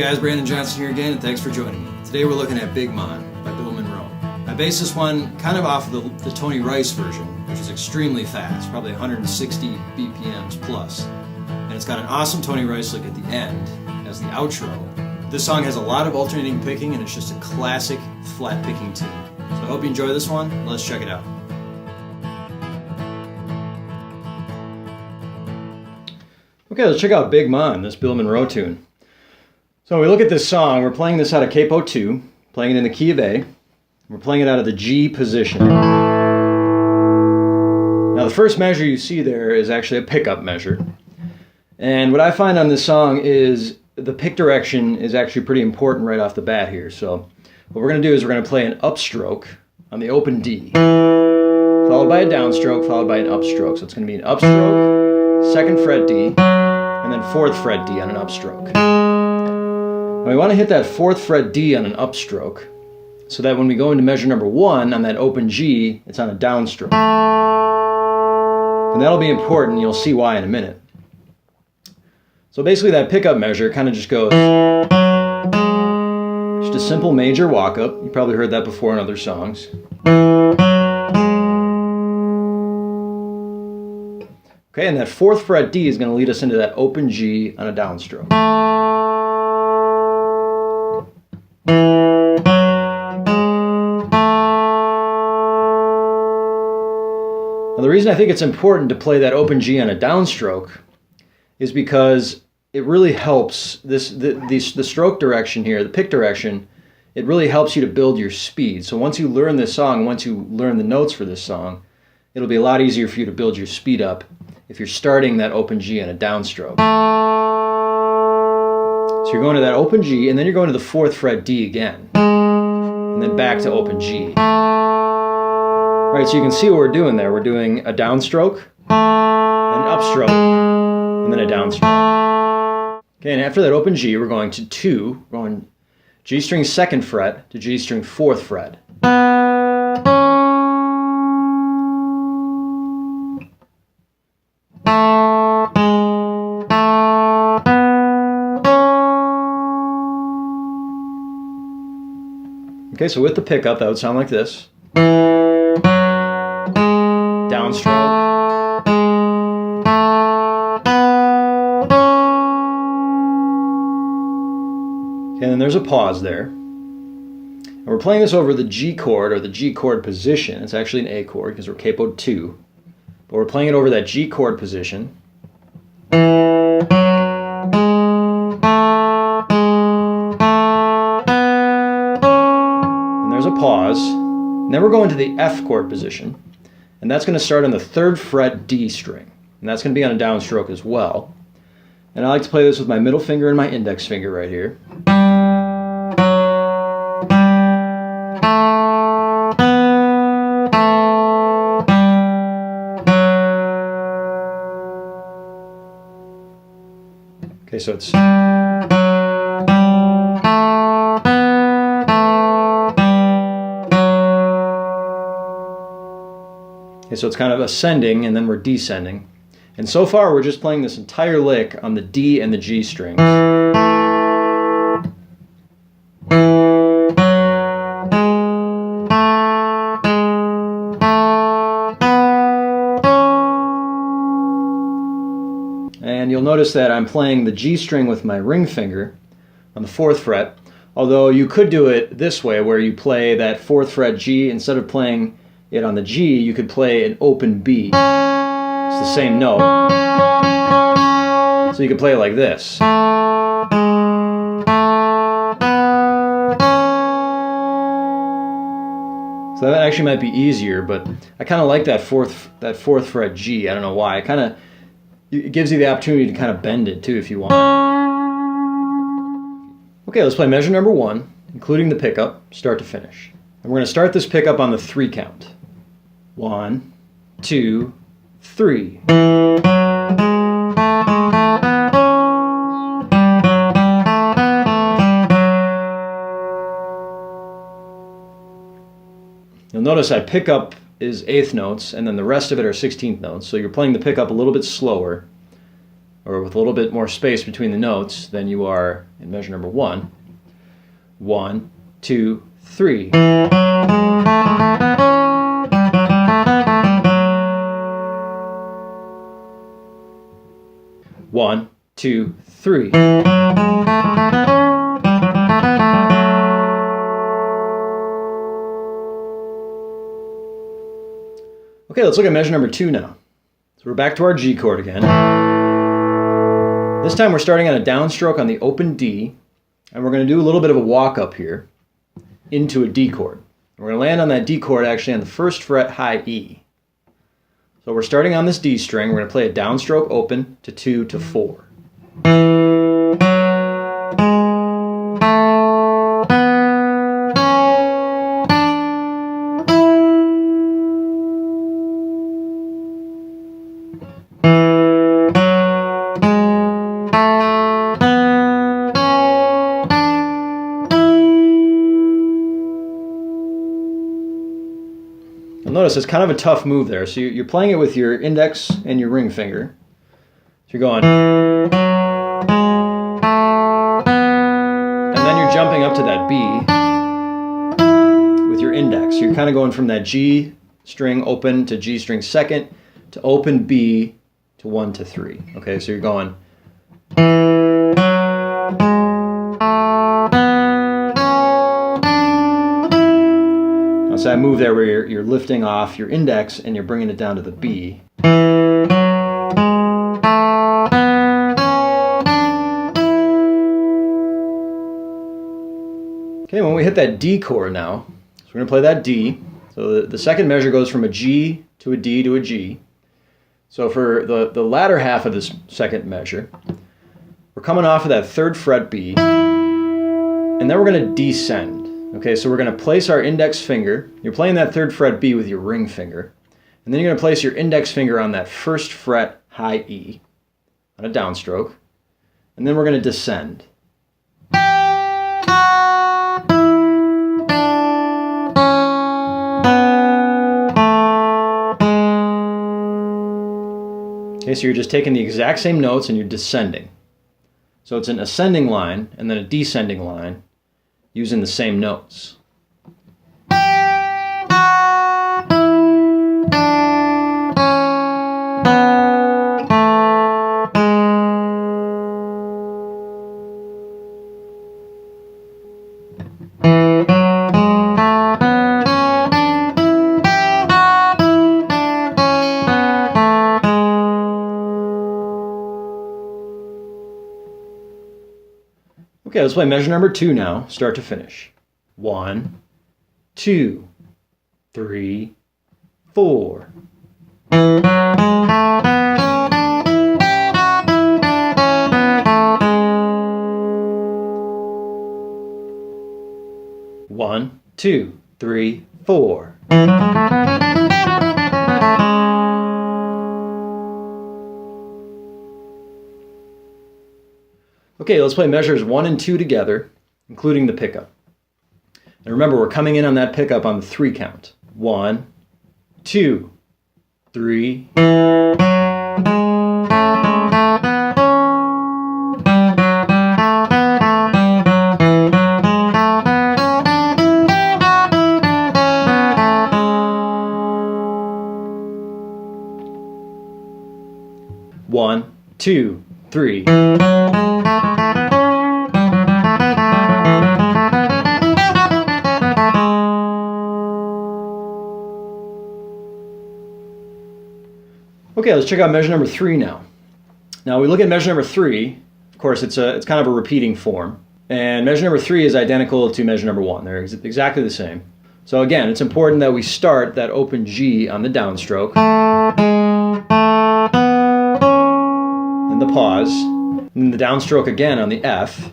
Hey guys, Brandon Johnson here again, and thanks for joining me. Today we're looking at Big Mon by Bill Monroe. I based this one kind of off of the Tony Rice version, which is extremely fast, probably 160 BPMs plus. And it's got an awesome Tony Rice lick at the end as the outro. This song has a lot of alternating picking, and it's just a classic flat picking tune. So I hope you enjoy this one. Let's check it out. Okay, let's check out Big Mon, this Bill Monroe tune. So when we look at this song, we're playing this out of capo 2, playing it in the key of A. We're playing it out of the G position. Now the first measure you see there is actually a pickup measure. And what I find on this song is the pick direction is actually pretty important right off the bat here. So what we're going to do is we're going to play an upstroke on the open D, followed by a downstroke, followed by an upstroke. So it's going to be an upstroke, 2nd fret D, and then 4th fret D on an upstroke. Now we want to hit that 4th fret D on an upstroke so that when we go into measure number 1 on that open G, it's on a downstroke. And that'll be important, you'll see why in a minute. So basically that pickup measure kind of just goes, just a simple major walk-up. You probably heard that before in other songs. Okay, and that 4th fret D is going to lead us into that open G on a downstroke. Now, the reason I think it's important to play that open G on a downstroke is because it really helps the stroke direction here, the pick direction, it really helps you to build your speed. So once you learn this song, once you learn the notes for this song, it'll be a lot easier for you to build your speed up if you're starting that open G on a downstroke. So you're going to that open G, and then you're going to the 4th fret D again, and then back to open G. Right, so you can see what we're doing there. We're doing a downstroke, an upstroke, and then a downstroke. Okay, and after that open G, we're going to 2, we're going G string 2nd fret to G string 4th fret. Okay, so with the pickup, that would sound like this. Downstroke. Okay, and then there's a pause there. And we're playing this over the G chord, or the G chord position. It's actually an A chord because we're capoed 2. But we're playing it over that G chord position. There's a pause, and then we're going to the F chord position, and that's going to start on the 3rd fret D string, and that's going to be on a downstroke as well. And I like to play this with my middle finger and my index finger right here. Okay, so it's okay, so it's kind of ascending, and then we're descending. And so far, we're just playing this entire lick on the D and the G strings. And you'll notice that I'm playing the G string with my ring finger on the 4th fret, although you could do it this way, where you play that 4th fret G, instead of playing it on the G, you could play an open B. It's the same note. So you could play it like this. So that actually might be easier, but I kind of like that 4th fret G. I don't know why. It gives you the opportunity to kind of bend it too if you want. Okay, let's play measure number 1, including the pickup, start to finish. And we're going to start this pickup on the 3 count. 1, 2, 3. You'll notice that pickup is 8th notes, and then the rest of it are 16th notes, so you're playing the pickup a little bit slower. or with a little bit more space between the notes than you are in measure number 1. 1, 2, 3. One, two, three. Okay, let's look at measure number 2 now. So we're back to our G chord again. This time we're starting on a downstroke on the open D, and we're going to do a little bit of a walk up here into a D chord. We're going to land on that D chord actually on the 1st fret high E. So we're starting on this D string, we're going to play a downstroke open to 2 to 4. Notice it's kind of a tough move there. So you're playing it with your index and your ring finger. So you're going, and then you're jumping up to that B with your index. So you're kind of going from that G string open to G string second to open B to 1 to 3. Okay, so you're going. So that move there where you're lifting off your index and you're bringing it down to the B. Okay, when we hit that D chord now, so we're going to play that D. So the second measure goes from a G to a D to a G. So for the latter half of this second measure, we're coming off of that 3rd fret B, and then we're going to descend. Okay, so we're going to place our index finger. You're playing that 3rd fret B with your ring finger. And then you're going to place your index finger on that 1st fret high E on a downstroke. And then we're going to descend. Okay, so you're just taking the exact same notes and you're descending. So it's an ascending line and then a descending line, using the same notes. Okay, let's play measure number 2 now, start to finish. 1, 2, 3, 4. One, two, three, 4. Okay, let's play measures 1 and 2 together, including the pickup. And remember, we're coming in on that pickup on the 3 count. 1, 2, 3. One, two, three. Okay, let's check out measure number 3 now. Now we look at measure number 3. Of course, it's kind of a repeating form. And measure number 3 is identical to measure number 1. They're exactly the same. So again, it's important that we start that open G on the downstroke. Then the pause. And then the downstroke again on the F.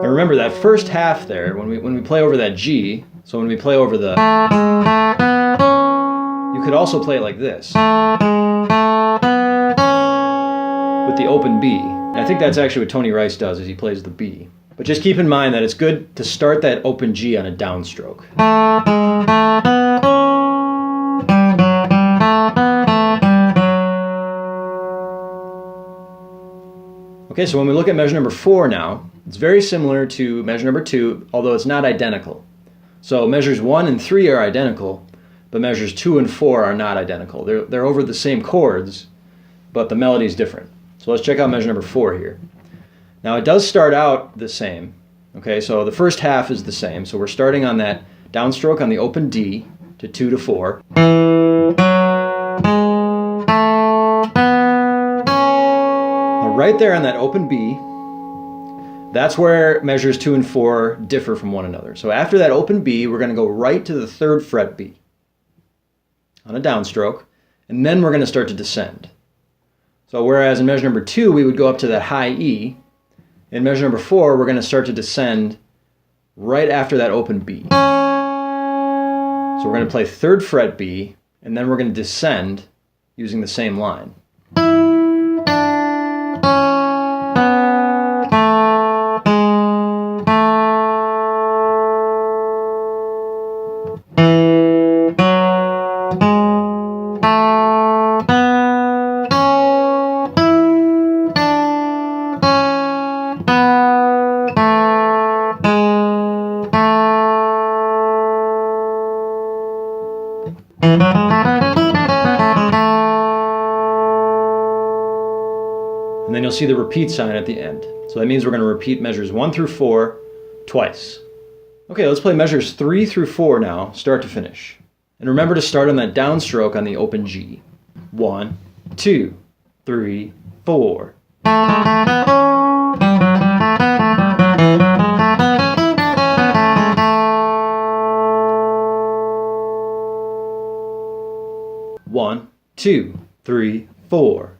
And remember that first half there, when we play over that G, so when we play over the, you could also play it like this, with the open B. And I think that's actually what Tony Rice does, is he plays the B. But just keep in mind that it's good to start that open G on a downstroke. Okay, so when we look at measure number 4 now, it's very similar to measure number 2, although it's not identical. So measures 1 and 3 are identical, but measures 2 and 4 are not identical. They're over the same chords, but the melody is different. So let's check out measure number 4 here. Now it does start out the same. Okay, so the first half is the same. So we're starting on that downstroke on the open D to 2 to 4. Right there on that open B, that's where measures 2 and 4 differ from one another. So after that open B, we're going to go right to the 3rd fret B on a downstroke, and then we're going to start to descend. So whereas in measure number 2, we would go up to that high E, in measure number 4, we're going to start to descend right after that open B. So we're going to play 3rd fret B, and then we're going to descend using the same line. And then you'll see the repeat sign at the end. So that means we're going to repeat measures 1 through 4 twice. Okay, let's play measures 3 through 4 now, start to finish. And remember to start on that downstroke on the open G. 1, 2, 3, 4. One, 2, 3, 4.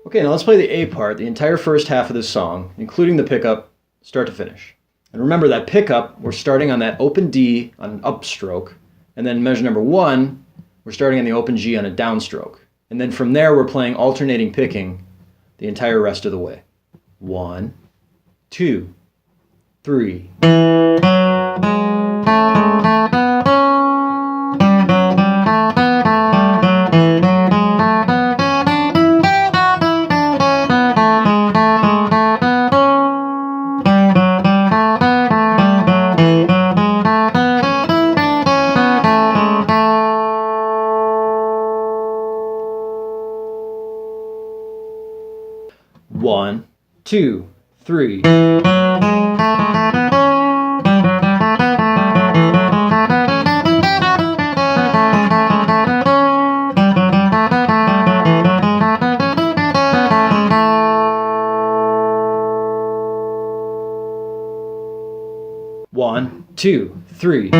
Okay, now let's play the A part, the entire first half of this song, including the pickup, start to finish. And remember that pickup, we're starting on that open D on an upstroke, and then measure number 1, we're starting on the open G on a downstroke. And then from there, we're playing alternating picking the entire rest of the way. 1, 2, 3. 1, 2, 3. One, two, three.